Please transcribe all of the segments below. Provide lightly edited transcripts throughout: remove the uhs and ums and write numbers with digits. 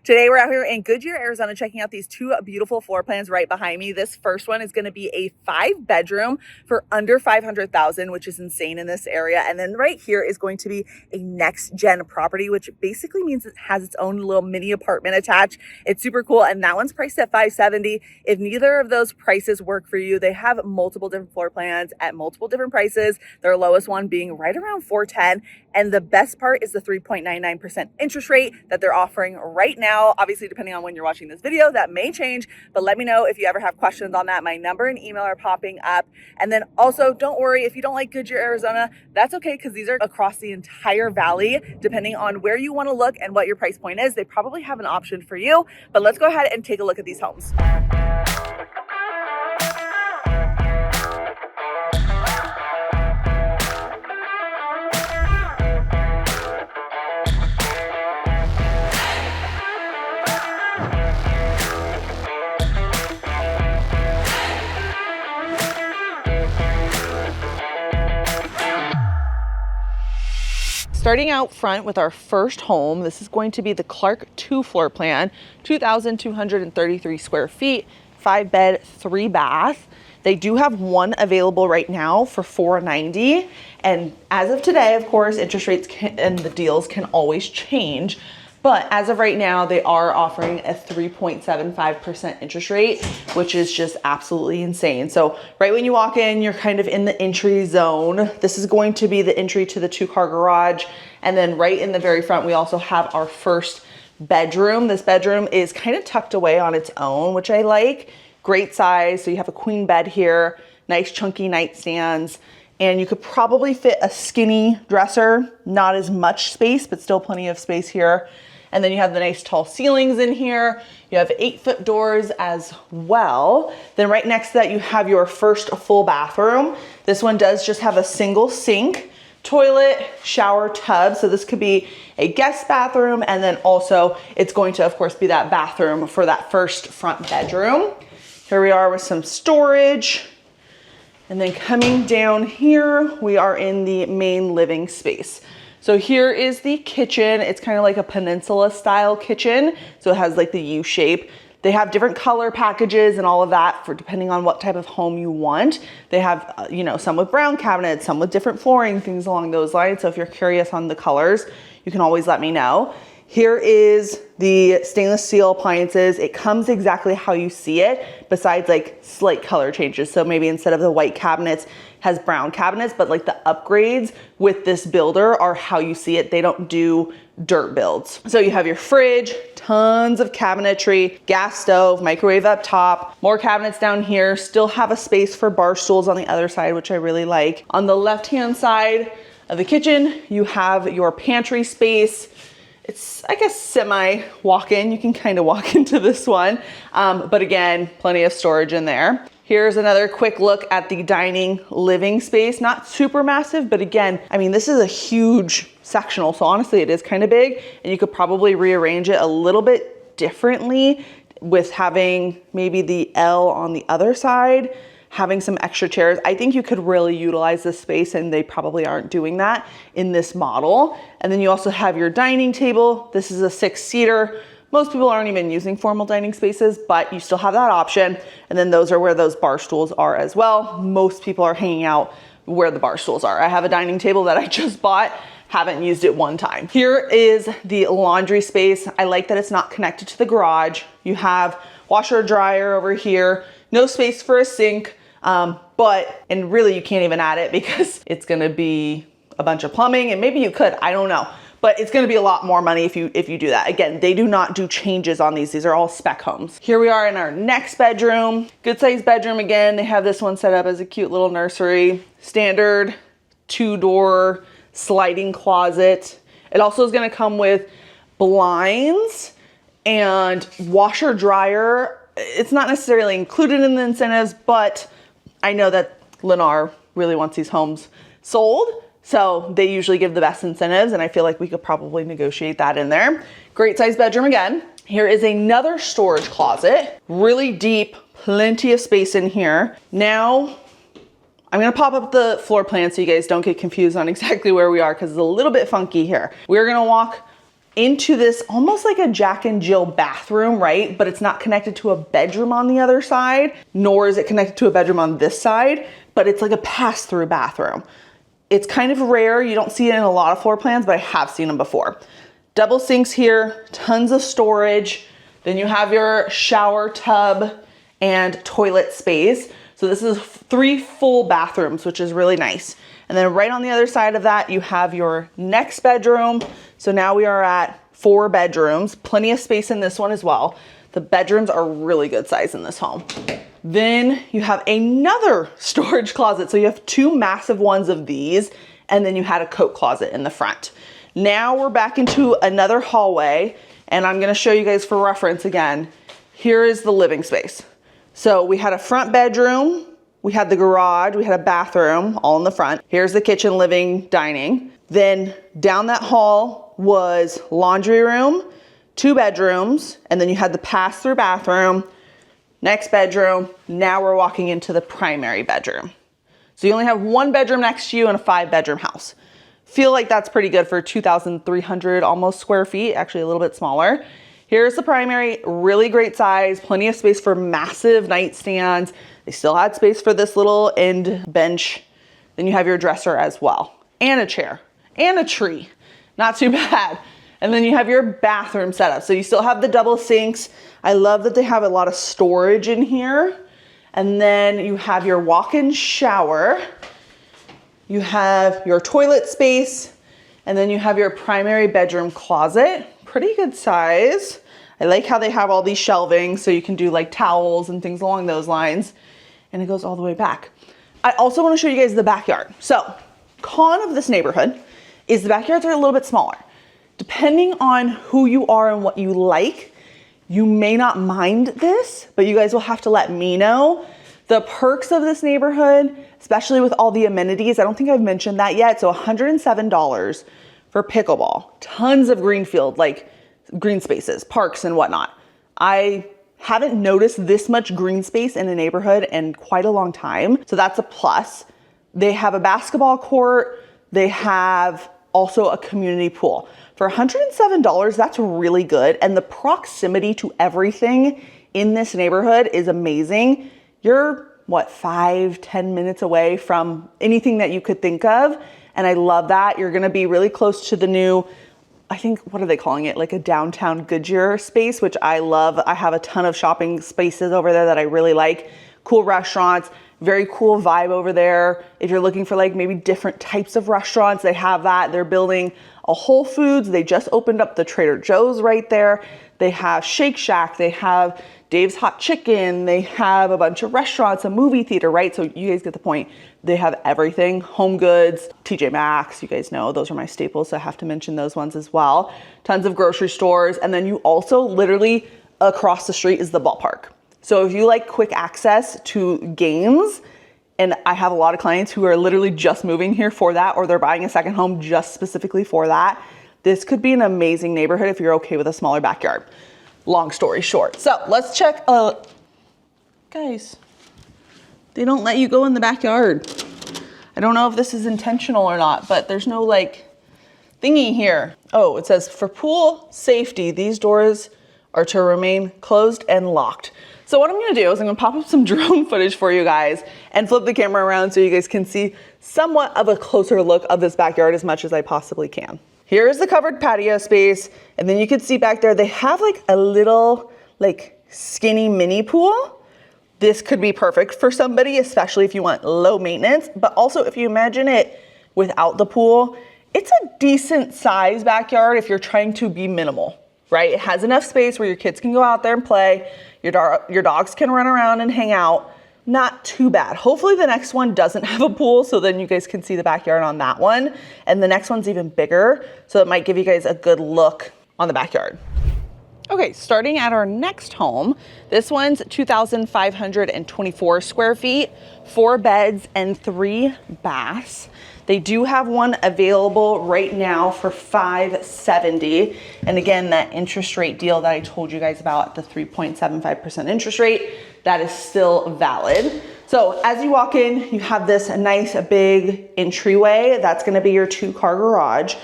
Today we're out here in Goodyear, Arizona, checking out these two beautiful floor plans right behind me. This first one is going to be a 5-bedroom for under $500,000, which is insane in this area. And then right here is going to be a next gen property, which basically means it has its own little mini apartment attached. It's super cool. And that one's priced at $570,000. If neither of those prices work for you, they have multiple different floor plans at multiple different prices. Their lowest one being right around $410,000. And the best part is the 3.99% interest rate that they're offering right now. Obviously, depending on when you're watching this video, that may change, but let me know if you ever have questions on that. My number and email are popping up. And then also, don't worry, if you don't like Goodyear, Arizona, that's okay, because these are across the entire valley. Depending on where you want to look and what your price point is, they probably have an option for you. But let's go ahead and take a look at these homes. Starting out front with our first home, this is going to be the Clark 2 floor plan, 2,233 square feet, 5-bed, 3-bath. They do have one available right now for $490,000. And as of today, of course, interest rates and the deals can always change. But as of right now, they are offering a 3.75% interest rate, which is just absolutely insane. So right when you walk in, you're kind of in the entry zone. This is going to be the entry to the 2-car garage. And then right in the very front, we also have our first bedroom. This bedroom is kind of tucked away on its own, which I like. Great size. So you have a queen bed here, nice chunky nightstands. And you could probably fit a skinny dresser, not as much space, but still plenty of space here. And then you have the nice tall ceilings in here. You have 8-foot doors as well. Then right next to that, you have your first full bathroom. This one does just have a single sink, toilet, shower, tub. So this could be a guest bathroom. And then also it's going to, of course, be that bathroom for that first front bedroom. Here we are with some storage. And then coming down here, we are in the main living space. So here is the kitchen. It's kind of like a peninsula style kitchen. So it has like the U shape. They have different color packages and all of that for depending on what type of home you want. They have, some with brown cabinets, some with different flooring, things along those lines. So if you're curious on the colors, you can always let me know. Here is the stainless steel appliances. It comes exactly how you see it, besides like slight color changes. So maybe instead of the white cabinets, has brown cabinets, but like the upgrades with this builder are how you see it. They don't do dirt builds. So you have your fridge, tons of cabinetry, gas stove, microwave up top, more cabinets down here, still have a space for bar stools on the other side, which I really like. On the left-hand side of the kitchen, you have your pantry space. It's, I guess, semi walk-in. You can kind of walk into this one. But again, plenty of storage in there. Here's another quick look at the dining living space. Not super massive, but again, I mean, this is a huge sectional. So honestly, it is kind of big, and you could probably rearrange it a little bit differently with having maybe the L on the other side, having some extra chairs. I think you could really utilize this space, and they probably aren't doing that in this model. And then you also have your dining table. This is a 6-seater. Most people aren't even using formal dining spaces, but you still have that option. And then those are where those bar stools are as well. Most people are hanging out where the bar stools are. I have a dining table that I just bought, haven't used it one time. Here is the laundry space. I like that it's not connected to the garage. You have washer, dryer over here, no space for a sink. And really you can't even add it because it's gonna be a bunch of plumbing, and maybe you could, I don't know. But it's gonna be a lot more money if you do that. Again, they do not do changes on these. These are all spec homes. Here we are in our next bedroom. Good sized bedroom again. They have this one set up as a cute little nursery. Standard 2-door sliding closet. It also is gonna come with blinds and washer dryer. It's not necessarily included in the incentives, but I know that Lennar really wants these homes sold. So they usually give the best incentives, and I feel like we could probably negotiate that in there. Great size bedroom again. Here is another storage closet, really deep, plenty of space in here. Now, I'm gonna pop up the floor plan so you guys don't get confused on exactly where we are, because it's a little bit funky here. We're gonna walk into this almost like a Jack and Jill bathroom, right? But it's not connected to a bedroom on the other side, nor is it connected to a bedroom on this side, but it's like a pass-through bathroom. It's kind of rare. You don't see it in a lot of floor plans, but I have seen them before. Double sinks here, tons of storage. Then you have your shower tub and toilet space. So this is 3 full bathrooms, which is really nice. And then right on the other side of that, you have your next bedroom. So now we are at 4 bedrooms, plenty of space in this one as well. The bedrooms are really good size in this home. Then you have another storage closet. So you have 2 massive ones of these, and then you had a coat closet in the front. Now we're back into another hallway, and I'm gonna show you guys for reference again. Here is the living space. So we had a front bedroom, we had the garage, we had a bathroom all in the front. Here's the kitchen, living, dining. Then down that hall was laundry room, 2 bedrooms, and then you had the pass-through bathroom, next bedroom. Now we're walking into the primary bedroom. So you only have 1 bedroom next to you in a 5-bedroom house. Feel like that's pretty good for 2,300 almost square feet, actually a little bit smaller. Here's the primary, really great size, plenty of space for massive nightstands. They still had space for this little end bench. Then you have your dresser as well, and a chair, and a tree. Not too bad. And then you have your bathroom setup. So you still have the double sinks. I love that they have a lot of storage in here. And then you have your walk-in shower. You have your toilet space, and then you have your primary bedroom closet. Pretty good size. I like how they have all these shelving so you can do like towels and things along those lines. And it goes all the way back. I also want to show you guys the backyard. So, con of this neighborhood is the backyards are a little bit smaller. Depending on who you are and what you like, you may not mind this, but you guys will have to let me know. The perks of this neighborhood, especially with all the amenities, I don't think I've mentioned that yet. So $107 for pickleball, tons of green field, like green spaces, parks and whatnot. I haven't noticed this much green space in a neighborhood in quite a long time. So that's a plus. They have a basketball court. They have also a community pool. For $107, that's really good. And the proximity to everything in this neighborhood is amazing. You're what, 5-10 minutes away from anything that you could think of. And I love that. You're gonna be really close to the new, I think, what are they calling it? Like a downtown Goodyear space, which I love. I have a ton of shopping spaces over there that I really like. Cool restaurants, very cool vibe over there. If you're looking for like maybe different types of restaurants, they have that. They're building a Whole Foods. They just opened up the Trader Joe's right there. They have Shake Shack. They have Dave's Hot Chicken. They have a bunch of restaurants, a movie theater, right? So you guys get the point. They have everything. Home Goods, TJ Maxx, you guys know those are my staples, so I have to mention those ones as well. Tons of grocery stores. And then you also literally across the street is the ballpark. So if you like quick access to games, and I have a lot of clients who are literally just moving here for that, or they're buying a second home just specifically for that, this could be an amazing neighborhood if you're okay with a smaller backyard. Long story short. So let's check, guys, they don't let you go in the backyard. I don't know if this is intentional or not, but there's no like thingy here. Oh, it says for pool safety, these doors are to remain closed and locked. So what I'm gonna do is I'm gonna pop up some drone footage for you guys and flip the camera around so you guys can see somewhat of a closer look of this backyard as much as I possibly can. Here is the covered patio space, and then you can see back there, they have like a little like skinny mini pool. This could be perfect for somebody, especially if you want low maintenance, but also if you imagine it without the pool, it's a decent size backyard if you're trying to be minimal, right? It has enough space where your kids can go out there and play, your dogs can run around and hang out. Not too bad. Hopefully the next one doesn't have a pool, so then you guys can see the backyard on that one. And the next one's even bigger, so it might give you guys a good look on the backyard. Okay, starting at our next home, this one's 2,524 square feet, 4 beds and 3 baths. They do have one available right now for $570. And again, that interest rate deal that I told you guys about, the 3.75% interest rate, that is still valid. So as you walk in, you have this nice big entryway. That's gonna be your 2-car garage.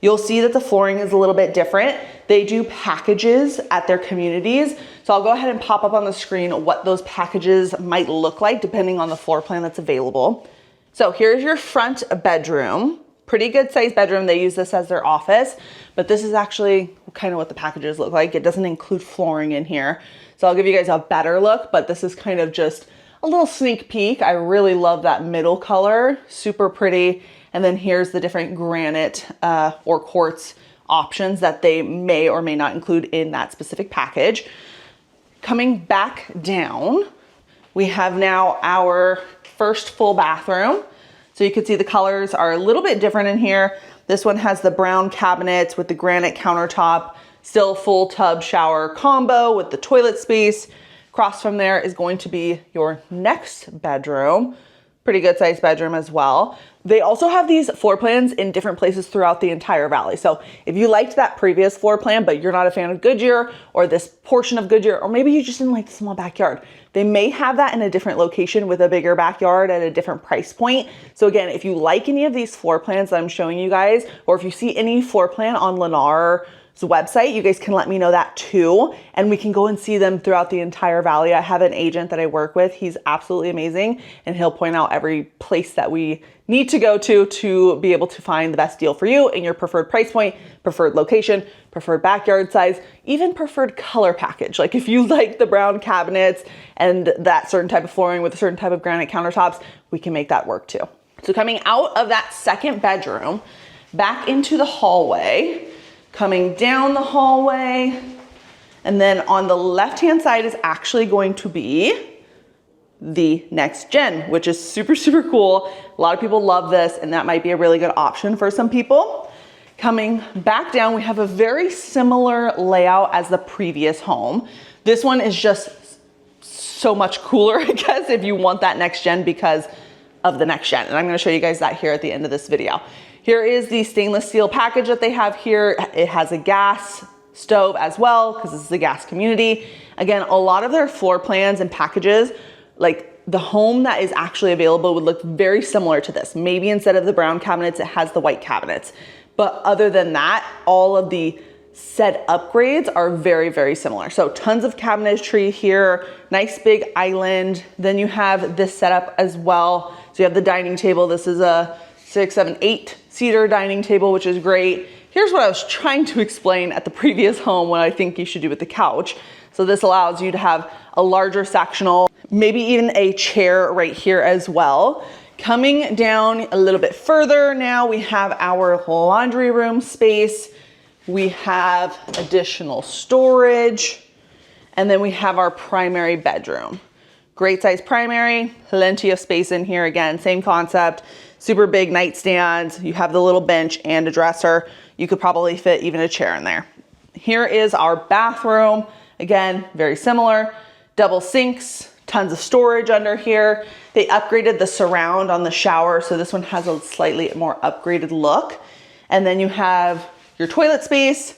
you'll see that the flooring is a little bit different. They do packages at their communities. So I'll go ahead and pop up on the screen what those packages might look like depending on the floor plan that's available. So here's your front bedroom. Pretty good sized bedroom. They use this as their office, but this is actually kind of what the packages look like. It doesn't include flooring in here. So I'll give you guys a better look, but this is kind of just a little sneak peek. I really love that middle color, super pretty. And then here's the different granite or quartz options that they may or may not include in that specific package. Coming back down, we have now our first full bathroom. So you can see the colors are a little bit different in here. This one has the brown cabinets with the granite countertop, still full tub shower combo with the toilet space. Across from there is going to be your next bedroom. Pretty good sized bedroom as well. They also have these floor plans in different places throughout the entire valley. So if you liked that previous floor plan, but you're not a fan of Goodyear or this portion of Goodyear, or maybe you just didn't like the small backyard, they may have that in a different location with a bigger backyard at a different price point. So again, if you like any of these floor plans that I'm showing you guys, or if you see any floor plan on Lennar's website, you guys can let me know that too. And we can go and see them throughout the entire valley. I have an agent that I work with. He's absolutely amazing. And he'll point out every place that we need to go to be able to find the best deal for you in your preferred price point, preferred location, preferred backyard size, even preferred color package. Like if you like the brown cabinets and that certain type of flooring with a certain type of granite countertops, we can make that work too. So coming out of that second bedroom, back into the hallway, coming down the hallway, and then on the left-hand side is actually going to be the next gen, which is super, super cool. A lot of people love this, and that might be a really good option for some people. Coming back down, we have a very similar layout as the previous home. This one is just so much cooler, I guess, if you want that next gen because of the next gen. And I'm gonna show you guys that here at the end of this video. Here is the stainless steel package that they have here. It has a gas stove as well, because this is a gas community. Again, a lot of their floor plans and packages, like the home that is actually available would look very similar to this. Maybe instead of the brown cabinets, it has the white cabinets. But other than that, all of the set upgrades are very, very similar. So tons of cabinetry here, nice big island. Then you have this setup as well. So you have the dining table. This is a 6, 7, 8 seater dining table, which is great. Here's what I was trying to explain at the previous home, what I think you should do with the couch. So this allows you to have a larger sectional, maybe even a chair right here as well. Coming down a little bit further now, we have our laundry room space. We have additional storage, and then we have our primary bedroom. Great size primary, plenty of space in here. Again, same concept, super big nightstand. You have the little bench and a dresser. You could probably fit even a chair in there. Here is our bathroom. Again, very similar, double sinks, tons of storage under here. They upgraded the surround on the shower, so this one has a slightly more upgraded look. And then you have your toilet space.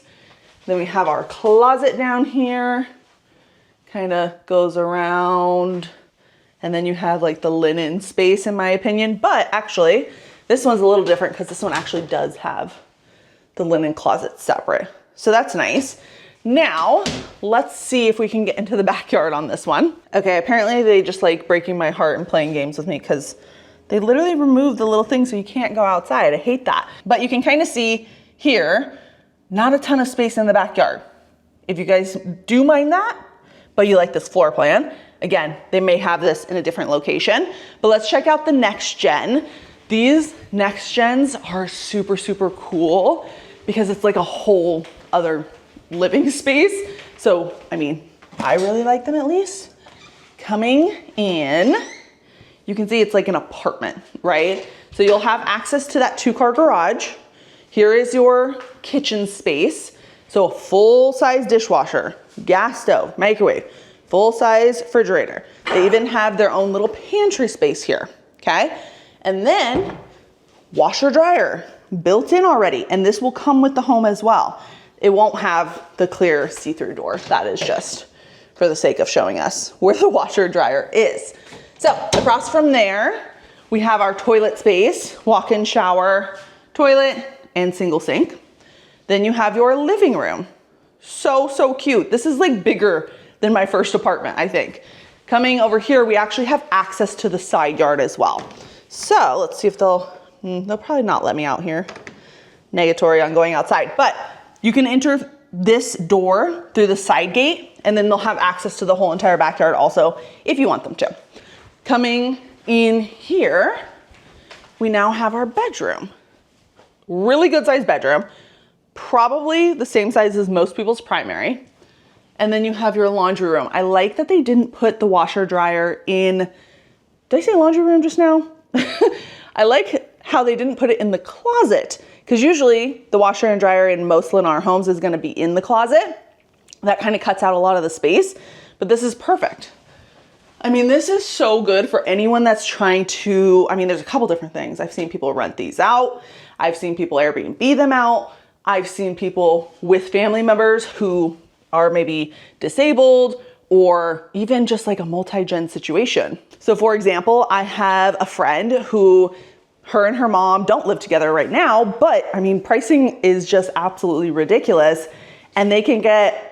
Then we have our closet down here, kind of goes around. And then you have like the linen space, in my opinion. But actually, this one's a little different because this one actually does have the linen closet separate. So that's nice. Now, let's see if we can get into the backyard on this one. Okay, apparently they just like breaking my heart and playing games with me because they literally removed the little thing so you can't go outside. I hate that. But you can kind of see here, not a ton of space in the backyard. If you guys do mind that, but you like this floor plan, again, they may have this in a different location. But let's check out the next gen. These next gens are super, super cool because it's like a whole other living space. So, I mean, I really like them at least. Coming in, you can see it's like an apartment, right? So you'll have access to that 2-car garage. Here is your kitchen space. So a full-size dishwasher, gas stove, microwave, full-size refrigerator. They even have their own little pantry space here, okay? And then washer dryer built in already. And this will come with the home as well. It won't have the clear see-through door. That is just for the sake of showing us where the washer dryer is. So across from there, we have our toilet space, walk-in shower, toilet, and single sink. Then you have your living room. So cute. This is like bigger than my first apartment, I think. Coming over here, we actually have access to the side yard as well. So let's see if they'll probably not let me out here. Negatory on going outside, but you can enter this door through the side gate, and then they'll have access to the whole entire backyard also if you want them to. Coming in here, we now have our bedroom. Really good sized bedroom, probably the same size as most people's primary. And then you have your laundry room. I like that they didn't put the washer dryer in, did I say laundry room just now? I like how they didn't put it in the closet, because usually the washer and dryer in most Lennar homes is gonna be in the closet. That kind of cuts out a lot of the space, but this is perfect. I mean, this is so good for anyone that's trying to, I mean, there's a couple different things. I've seen people rent these out. I've seen people Airbnb them out. I've seen people with family members who are maybe disabled or even just like a multi-gen situation. So for example, I have a friend who, her and her mom don't live together right now, but I mean, pricing is just absolutely ridiculous, and they can get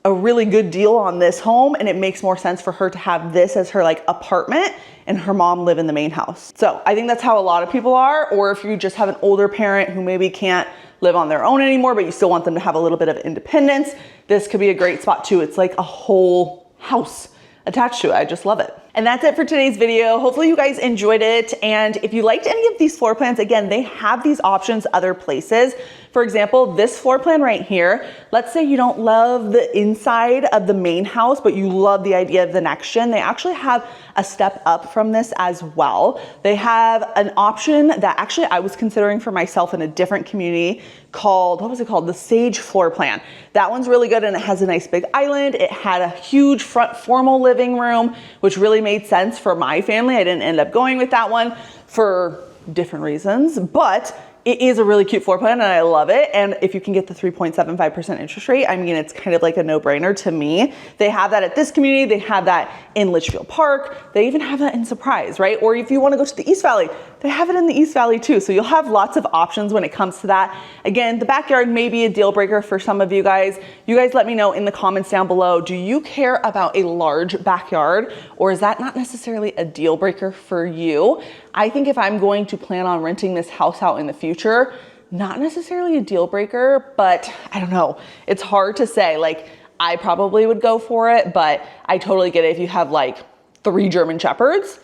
a really good deal on this home, and it makes more sense for her to have this as her like apartment and her mom live in the main house. So I think that's how a lot of people are, or if you just have an older parent who maybe can't live on their own anymore, but you still want them to have a little bit of independence, this could be a great spot too. It's like a whole house attached to it. I just love it. And that's it for today's video. Hopefully you guys enjoyed it. And if you liked any of these floor plans, again, they have these options other places. For example, this floor plan right here, let's say you don't love the inside of the main house, but you love the idea of the next gen. They actually have a step up from this as well. They have an option that actually I was considering for myself in a different community called, what was it called? The Sage floor plan. That one's really good, and it has a nice big island. It had a huge front formal living room, which really made sense for my family. I didn't end up going with that one for different reasons, but it is a really cute floor plan and I love it. And if you can get the 3.75% interest rate, I mean, it's kind of like a no-brainer to me. They have that at this community. They have that in Litchfield Park. They even have that in Surprise, right? Or if you want to go to the East Valley, they have it in the East Valley too. So you'll have lots of options when it comes to that. Again, the backyard may be a deal breaker for some of you guys. You guys let me know in the comments down below. Do you care about a large backyard, or is that not necessarily a deal breaker for you? I think if I'm going to plan on renting this house out in the future, not necessarily a deal breaker, but I don't know. It's hard to say. Like, I probably would go for it, but I totally get it if you have like 3 German Shepherds.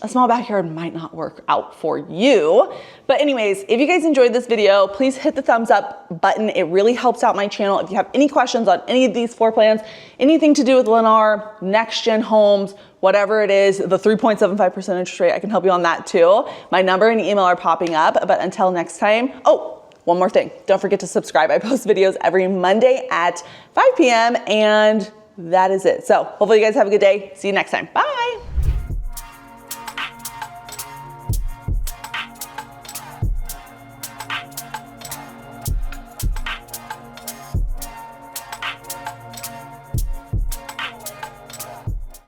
A small backyard might not work out for you. But anyways, if you guys enjoyed this video, please hit the thumbs up button. It really helps out my channel. If you have any questions on any of these floor plans, anything to do with Lennar, next gen homes, whatever it is, the 3.75% interest rate, I can help you on that too. My number and email are popping up, but until next time, oh, one more thing. Don't forget to subscribe. I post videos every Monday at 5 p.m. and that is it. So hopefully you guys have a good day. See you next time. Bye.